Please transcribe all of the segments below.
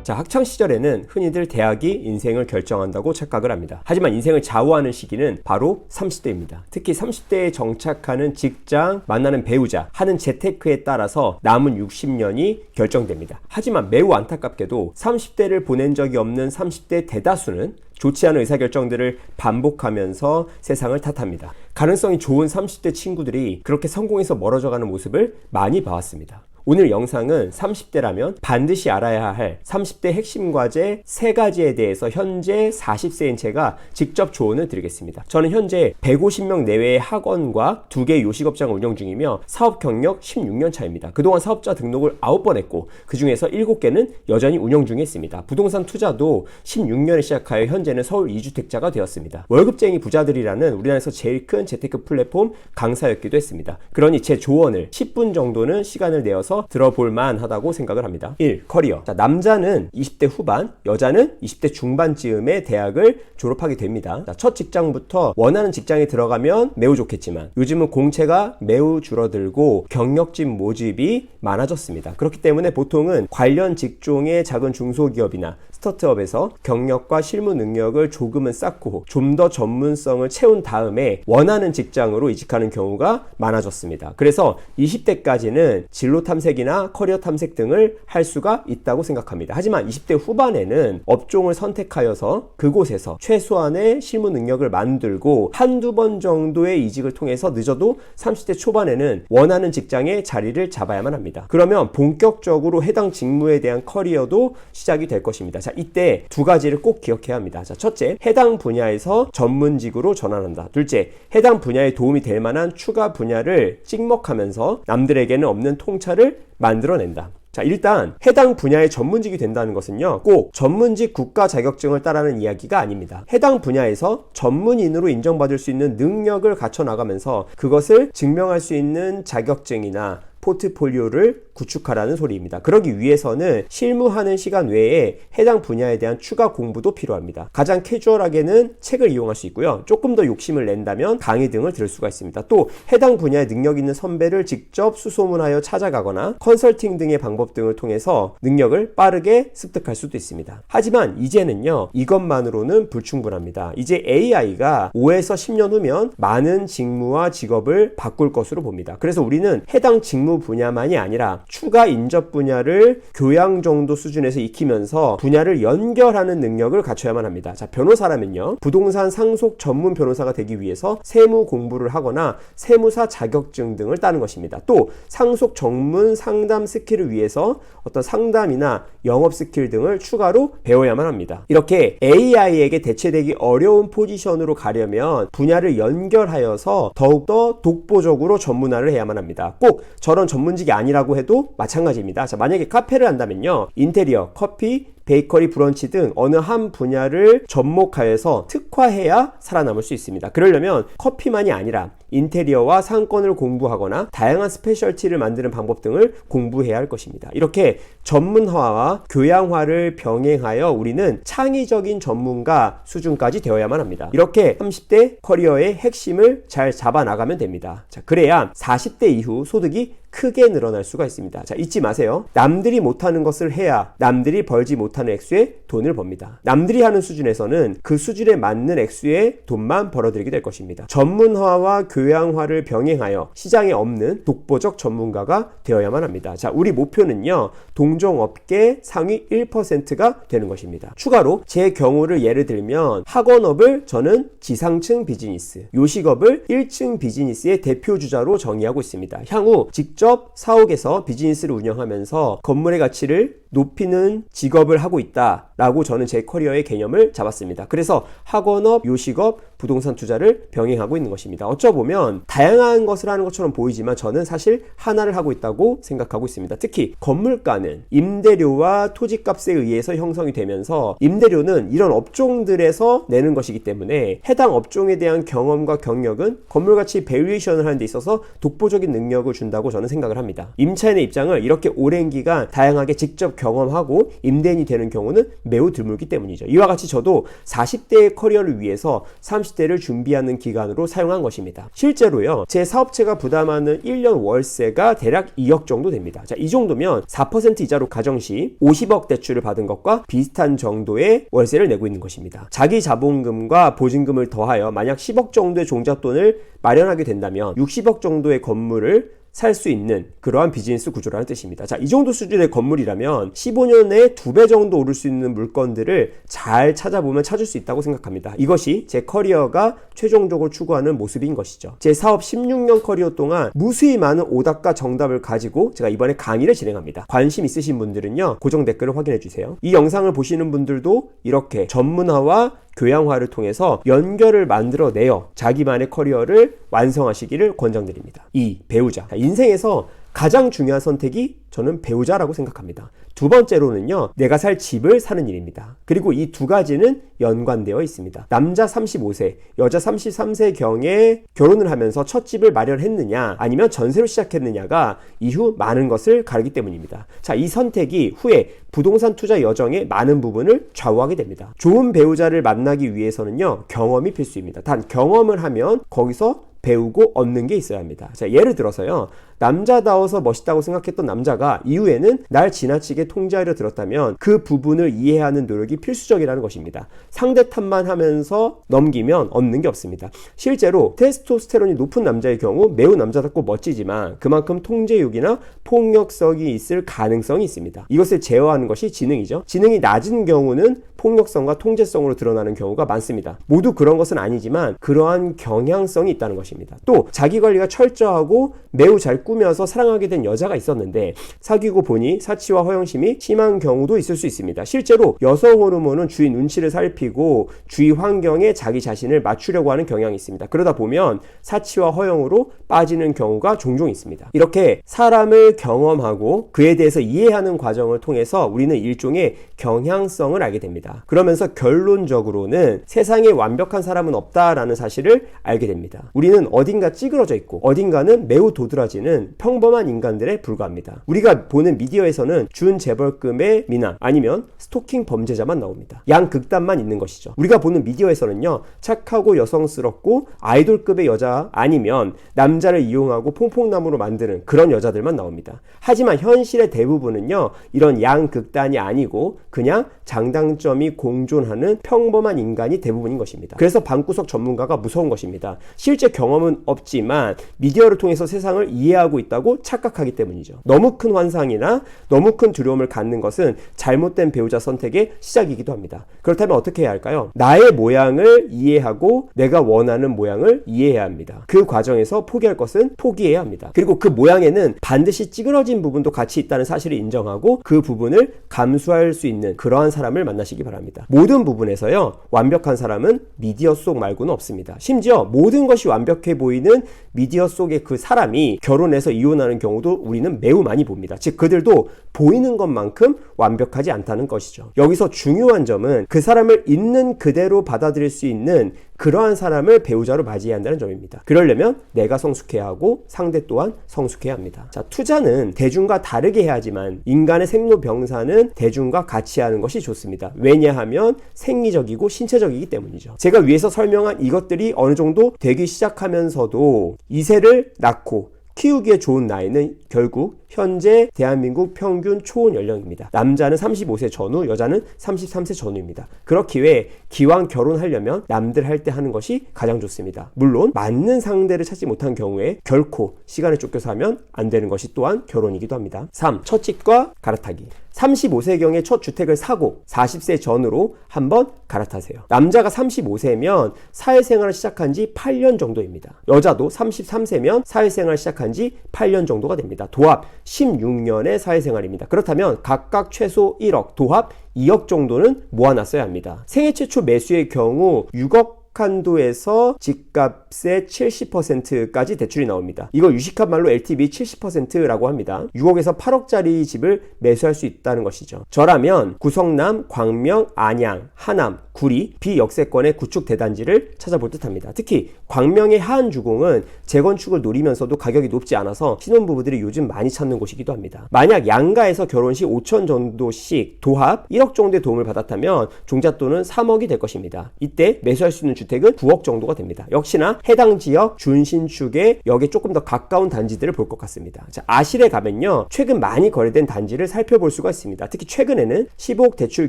자, 학창시절에는 흔히들 대학이 인생을 결정한다고 착각을 합니다. 하지만 인생을 좌우하는 시기는 바로 30대입니다. 특히 30대에 정착하는 직장, 만나는 배우자, 하는 재테크에 따라서 남은 60년이 결정됩니다. 하지만 매우 안타깝게도 30대를 보낸 적이 없는 30대 대다수는 좋지 않은 의사결정들을 반복하면서 세상을 탓합니다. 가능성이 좋은 30대 친구들이 그렇게 성공해서 멀어져가는 모습을 많이 봐왔습니다. 오늘 영상은 30대라면 반드시 알아야 할 30대 핵심 과제 3가지에 대해서 현재 40세인 제가 직접 조언을 드리겠습니다. 저는 현재 150명 내외의 학원과 2개의 요식업장을 운영 중이며 사업 경력 16년 차입니다. 그동안 사업자 등록을 9번 했고 그 중에서 7개는 여전히 운영 중에 있습니다. 부동산 투자도 16년에 시작하여 현재는 서울 2주택자가 되었습니다. 월급쟁이 부자들이라는 우리나라에서 제일 큰 재테크 플랫폼 강사였기도 했습니다. 그러니 제 조언을 10분 정도는 시간을 내어서 들어볼 만하다고 생각을 합니다. 1. 커리어. 자, 남자는 20대 후반, 여자는 20대 중반쯤에 대학을 졸업하게 됩니다. 자, 첫 직장부터 원하는 직장에 들어가면 매우 좋겠지만 요즘은 공채가 매우 줄어들고 경력직 모집이 많아졌습니다. 그렇기 때문에 보통은 관련 직종의 작은 중소기업이나 스타트업에서 경력과 실무 능력을 조금은 쌓고 좀 더 전문성을 채운 다음에 원하는 직장으로 이직하는 경우가 많아졌습니다. 그래서 20대까지는 진로 탐색이나 커리어 탐색 등을 할 수가 있다고 생각합니다. 하지만 20대 후반에는 업종을 선택하여서 그곳에서 최소한의 실무 능력을 만들고 한두 번 정도의 이직을 통해서 늦어도 30대 초반에는 원하는 직장에 자리를 잡아야만 합니다. 그러면 본격적으로 해당 직무에 대한 커리어도 시작이 될 것입니다. 자, 이때 2가지를 꼭 기억해야 합니다. 자, 첫째, 해당 분야에서 전문직으로 전환한다. 둘째, 해당 분야에 도움이 될 만한 추가 분야를 찍먹하면서 남들에게는 없는 통찰을 만들어낸다. 자, 일단 해당 분야의 전문직이 된다는 것은요, 꼭 전문직 국가 자격증을 따라는 이야기가 아닙니다. 해당 분야에서 전문인으로 인정받을 수 있는 능력을 갖춰 나가면서 그것을 증명할 수 있는 자격증이나 포트폴리오를 구축하라는 소리입니다. 그러기 위해서는 실무하는 시간 외에 해당 분야에 대한 추가 공부도 필요합니다. 가장 캐주얼하게는 책을 이용할 수 있고요. 조금 더 욕심을 낸다면 강의 등을 들을 수가 있습니다. 또 해당 분야에 능력 있는 선배를 직접 수소문하여 찾아가거나 컨설팅 등의 방법 등을 통해서 능력을 빠르게 습득할 수도 있습니다. 하지만 이제는요, 이것만으로는 불충분합니다. 이제 AI가 5에서 10년 후면 많은 직무와 직업을 바꿀 것으로 봅니다. 그래서 우리는 해당 직무 분야만이 아니라 추가 인접 분야를 교양 정도 수준에서 익히면서 분야를 연결하는 능력을 갖춰야만 합니다. 자, 변호사라면요, 부동산 상속 전문 변호사가 되기 위해서 세무 공부를 하거나 세무사 자격증 등을 따는 것입니다. 또 상속 전문 상담 스킬을 위해서 어떤 상담이나 영업 스킬 등을 추가로 배워야만 합니다. 이렇게 AI에게 대체되기 어려운 포지션으로 가려면 분야를 연결하여서 더욱더 독보적으로 전문화를 해야만 합니다. 꼭 저런 전문직이 아니라고 해도 마찬가지입니다. 자, 만약에 카페를 한다면요, 인테리어, 커피, 베이커리, 브런치 등 어느 한 분야를 접목하여서 특화해야 살아남을 수 있습니다. 그러려면 커피만이 아니라 인테리어와 상권을 공부하거나 다양한 스페셜티를 만드는 방법 등을 공부해야 할 것입니다. 이렇게 전문화와 교양화를 병행하여 우리는 창의적인 전문가 수준까지 되어야만 합니다. 이렇게 30대 커리어의 핵심을 잘 잡아나가면 됩니다. 자, 그래야 40대 이후 소득이 크게 늘어날 수가 있습니다. 자, 잊지 마세요. 남들이 못하는 것을 해야 남들이 벌지 못하는 액수의 돈을 법니다. 남들이 하는 수준에서는 그 수준에 맞는 액수의 돈만 벌어들이게 될 것입니다. 전문화와 교양화를 병행하여 시장에 없는 독보적 전문가가 되어야만 합니다. 자, 우리 목표는요, 동종업계 상위 1%가 되는 것입니다. 추가로 제 경우를 예를 들면 학원업을 저는 지상층 비즈니스, 요식업을 1층 비즈니스의 대표주자로 정의하고 있습니다. 향후 직접 사옥에서 비즈니스를 운영하면서 건물의 가치를 높이는 직업을 하고 있다라고 저는 제 커리어의 개념을 잡았습니다. 그래서 학원업, 요식업, 부동산 투자를 병행하고 있는 것입니다. 어쩌보면 다양한 것을 하는 것처럼 보이지만 저는 사실 하나를 하고 있다고 생각하고 있습니다. 특히 건물가는 임대료와 토지값에 의해서 형성이 되면서 임대료는 이런 업종들에서 내는 것이기 때문에 해당 업종에 대한 경험과 경력은 건물가치 밸류에이션을 하는 데 있어서 독보적인 능력을 준다고 저는 생각을 합니다. 임차인의 입장을 이렇게 오랜 기간 다양하게 직접 경험하고 임대인이 되는 경우는 매우 드물기 때문이죠. 이와 같이 저도 40대의 커리어를 위해서 30대를 준비하는 기간으로 사용한 것입니다. 실제로요, 제 사업체가 부담하는 1년 월세가 대략 2억 정도 됩니다. 자, 이 정도면 4% 이자로 가정시 50억 대출을 받은 것과 비슷한 정도의 월세를 내고 있는 것입니다. 자기 자본금과 보증금을 더하여 만약 10억 정도의 종잣돈을 마련하게 된다면 60억 정도의 건물을 살 수 있는 그러한 비즈니스 구조라는 뜻입니다. 자, 이 정도 수준의 건물이라면 15년에 2배 정도 오를 수 있는 물건들을 잘 찾아보면 찾을 수 있다고 생각합니다. 이것이 제 커리어가 최종적으로 추구하는 모습인 것이죠. 제 사업 16년 커리어 동안 무수히 많은 오답과 정답을 가지고 제가 이번에 강의를 진행합니다. 관심 있으신 분들은요, 고정 댓글을 확인해 주세요. 이 영상을 보시는 분들도 이렇게 전문화와 교양화를 통해서 연결을 만들어내어 자기만의 커리어를 완성하시기를 권장드립니다. 2. 배우자. 인생에서 가장 중요한 선택이 저는 배우자라고 생각합니다. 두 번째로는요, 내가 살 집을 사는 일입니다. 그리고 이 두 가지는 연관되어 있습니다. 남자 35세, 여자 33세경에 결혼을 하면서 첫 집을 마련했느냐, 아니면 전세로 시작했느냐가 이후 많은 것을 가르기 때문입니다. 자, 이 선택이 후에 부동산 투자 여정의 많은 부분을 좌우하게 됩니다. 좋은 배우자를 만나기 위해서는요, 경험이 필수입니다. 단 경험을 하면 거기서 배우고 얻는 게 있어야 합니다. 자, 예를 들어서요, 남자다워서 멋있다고 생각했던 남자가 이후에는 날 지나치게 통제하려 들었다면 그 부분을 이해하는 노력이 필수적이라는 것입니다. 상대 탓만 하면서 넘기면 얻는 게 없습니다. 실제로 테스토스테론이 높은 남자의 경우 매우 남자답고 멋지지만 그만큼 통제욕이나 폭력성이 있을 가능성이 있습니다. 이것을 제어하는 것이 지능이죠. 지능이 낮은 경우는 폭력성과 통제성으로 드러나는 경우가 많습니다. 모두 그런 것은 아니지만 그러한 경향성이 있다는 것입니다. 또 자기관리가 철저하고 매우 잘 꾸며서 사랑하게 된 여자가 있었는데 사귀고 보니 사치와 허영심이 심한 경우도 있을 수 있습니다. 실제로 여성 호르몬은 주위 눈치를 살피고 주위 환경에 자기 자신을 맞추려고 하는 경향이 있습니다. 그러다 보면 사치와 허영으로 빠지는 경우가 종종 있습니다. 이렇게 사람을 경험하고 그에 대해서 이해하는 과정을 통해서 우리는 일종의 경향성을 알게 됩니다. 그러면서 결론적으로는 세상에 완벽한 사람은 없다라는 사실을 알게 됩니다. 우리는 어딘가 찌그러져 있고 어딘가는 매우 도드라지는 평범한 인간들에 불과합니다. 우리가 보는 미디어에서는 준 재벌급의 미나 아니면 스토킹 범죄자만 나옵니다. 양극단만 있는 것이죠. 우리가 보는 미디어에서는요, 착하고 여성스럽고 아이돌급의 여자 아니면 남자를 이용하고 퐁퐁나무로 만드는 그런 여자들만 나옵니다. 하지만 현실의 대부분은요, 이런 양극단이 아니고 그냥 장단점이 공존하는 평범한 인간이 대부분인 것입니다. 그래서 방구석 전문가가 무서운 것입니다. 실제 경험은 없지만 미디어를 통해서 세상을 이해하고 있다고 착각하기 때문이죠. 너무 큰 환상이나 너무 큰 두려움을 갖는 것은 잘못된 배우자 선택의 시작이기도 합니다. 그렇다면 어떻게 해야 할까요? 나의 모양을 이해하고 내가 원하는 모양을 이해해야 합니다. 그 과정에서 포기할 것은 포기해야 합니다. 그리고 그 모양에는 반드시 찌그러진 부분도 같이 있다는 사실을 인정하고 그 부분을 감수할 수 있는 그러한 사람을 만나시기 바랍니다. 모든 부분에서요, 완벽한 사람은 미디어 속 말고는 없습니다. 심지어 모든 것이 완벽해 보이는 미디어 속의 그 사람이 결혼해서 이혼하는 경우도 우리는 매우 많이 봅니다. 즉 그들도 보이는 것만큼 완벽하지 않다는 것이죠. 여기서 중요한 점은 그 사람을 있는 그대로 받아들일 수 있는 그러한 사람을 배우자로 맞이해야 한다는 점입니다. 그러려면 내가 성숙해야 하고 상대 또한 성숙해야 합니다. 자, 투자는 대중과 다르게 해야지만 인간의 생로병사는 대중과 같이 하는 것이 좋습니다. 왜냐하면 생리적이고 신체적이기 때문이죠. 제가 위에서 설명한 이것들이 어느 정도 되기 시작하면서도 이세를 낳고 키우기에 좋은 나이는 결국 현재 대한민국 평균 초혼 연령입니다. 남자는 35세 전후, 여자는 33세 전후입니다. 그렇기에 기왕 결혼하려면 남들 할 때 하는 것이 가장 좋습니다. 물론 맞는 상대를 찾지 못한 경우에 결코 시간을 쫓겨서 하면 안 되는 것이 또한 결혼이기도 합니다. 3. 첫 집과 갈아타기. 35세경에 첫 주택을 사고 40세 전후로 한번 갈아타세요. 남자가 35세면 사회생활을 시작한 지 8년 정도입니다. 여자도 33세면 사회생활을 시작한 지 8년 정도가 됩니다. 도합 16년의 사회생활입니다. 그렇다면 각각 최소 1억, 도합 2억 정도는 모아놨어야 합니다. 생애 최초 매수의 경우 6억 한도에서 집값의 70%까지 대출이 나옵니다. 이걸 유식한 말로 LTV 70%라고 합니다. 6억에서 8억짜리 집을 매수할 수 있다는 것이죠. 저라면 구성남, 광명, 안양, 하남, 구리, 비역세권의 구축 대단지를 찾아볼 듯합니다. 특히 광명의 하안주공은 재건축을 노리면서도 가격이 높지 않아서 신혼부부들이 요즘 많이 찾는 곳이기도 합니다. 만약 양가에서 결혼 시 5천 정도씩 도합 1억 정도의 도움을 받았다면 종잣돈은 3억이 될 것입니다. 이때 매수할 수 있는 주택은 9억 정도가 됩니다. 역시나 해당 지역 준신축에 여기에 조금 더 가까운 단지들을 볼 것 같습니다. 자, 아실에 가면요, 최근 많이 거래된 단지를 살펴볼 수가 있습니다. 특히 최근에는 15억 대출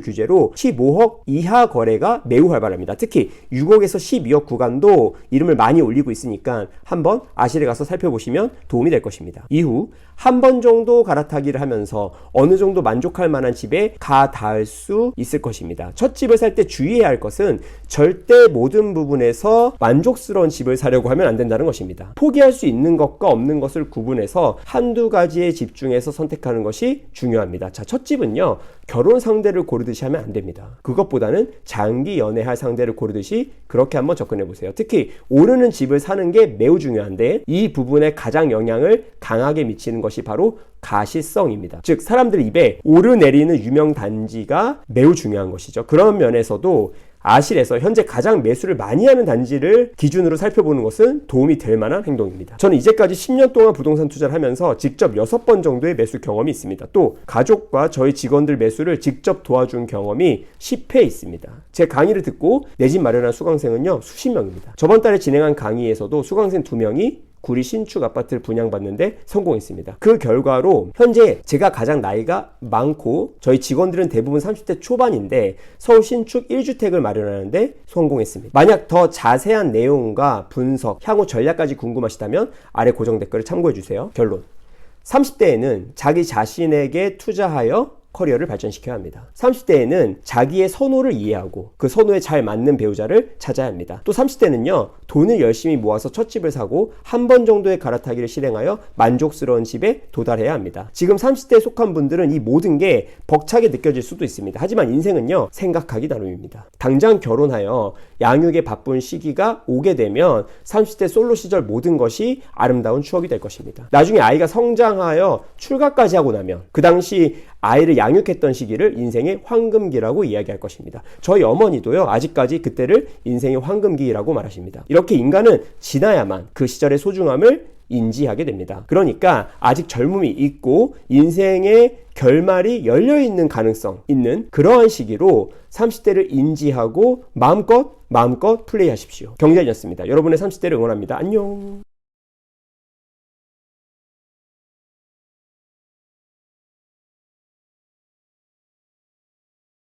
규제로 15억 이하 거래가 매우 활발합니다. 특히 6억에서 12억 구간도 이름을 많이 올리고 있으니까 한번 아실에 가서 살펴보시면 도움이 될 것입니다. 이후 한 번 정도 갈아타기를 하면서 어느 정도 만족할 만한 집에 가 닿을 수 있을 것입니다. 첫 집을 살 때 주의해야 할 것은 절대 모든 부분에서 만족스러운 집을 사려고 하면 안 된다는 것입니다. 포기할 수 있는 것과 없는 것을 구분해서 한두 가지에 집중해서 선택하는 것이 중요합니다. 자, 첫 집은요, 결혼 상대를 고르듯이 하면 안 됩니다. 그것보다는 장기 연애할 상대를 고르듯이 그렇게 한번 접근해 보세요. 특히 오르는 집을 사는 게 매우 중요한데 이 부분에 가장 영향을 강하게 미치는 것이 바로 가시성입니다. 즉 사람들 입에 오르내리는 유명 단지가 매우 중요한 것이죠. 그런 면에서도 아실에서 현재 가장 매수를 많이 하는 단지를 기준으로 살펴보는 것은 도움이 될 만한 행동입니다. 저는 이제까지 10년 동안 부동산 투자를 하면서 직접 6번 정도의 매수 경험이 있습니다. 또 가족과 저희 직원들 매수를 직접 도와준 경험이 10회 있습니다. 제 강의를 듣고 내 집 마련한 수강생은요, 수십 명입니다. 저번 달에 진행한 강의에서도 수강생 2명이 구리 신축 아파트를 분양받는데 성공했습니다. 그 결과로 현재 제가 가장 나이가 많고 저희 직원들은 대부분 30대 초반인데 서울 신축 1주택을 마련하는데 성공했습니다. 만약 더 자세한 내용과 분석, 향후 전략까지 궁금하시다면 아래 고정 댓글을 참고해주세요. 결론: 30대에는 자기 자신에게 투자하여 커리어를 발전시켜야 합니다. 30대에는 자기의 선호를 이해하고 그 선호에 잘 맞는 배우자를 찾아야 합니다. 또 30대는요, 돈을 열심히 모아서 첫 집을 사고 한 번 정도의 갈아타기를 실행하여 만족스러운 집에 도달해야 합니다. 지금 30대에 속한 분들은 이 모든 게 벅차게 느껴질 수도 있습니다. 하지만 인생은요, 생각하기 나름입니다. 당장 결혼하여 양육에 바쁜 시기가 오게 되면 30대 솔로 시절 모든 것이 아름다운 추억이 될 것입니다. 나중에 아이가 성장하여 출가까지 하고 나면 그 당시 아이를 양육했던 시기를 인생의 황금기라고 이야기할 것입니다. 저희 어머니도요, 아직까지 그때를 인생의 황금기라고 말하십니다. 이렇게 인간은 지나야만 그 시절의 소중함을 인지하게 됩니다. 그러니까 아직 젊음이 있고 인생의 결말이 열려있는 가능성 있는 그러한 시기로 30대를 인지하고 마음껏 플레이하십시오. 경제인이었습니다. 여러분의 30대를 응원합니다. 안녕.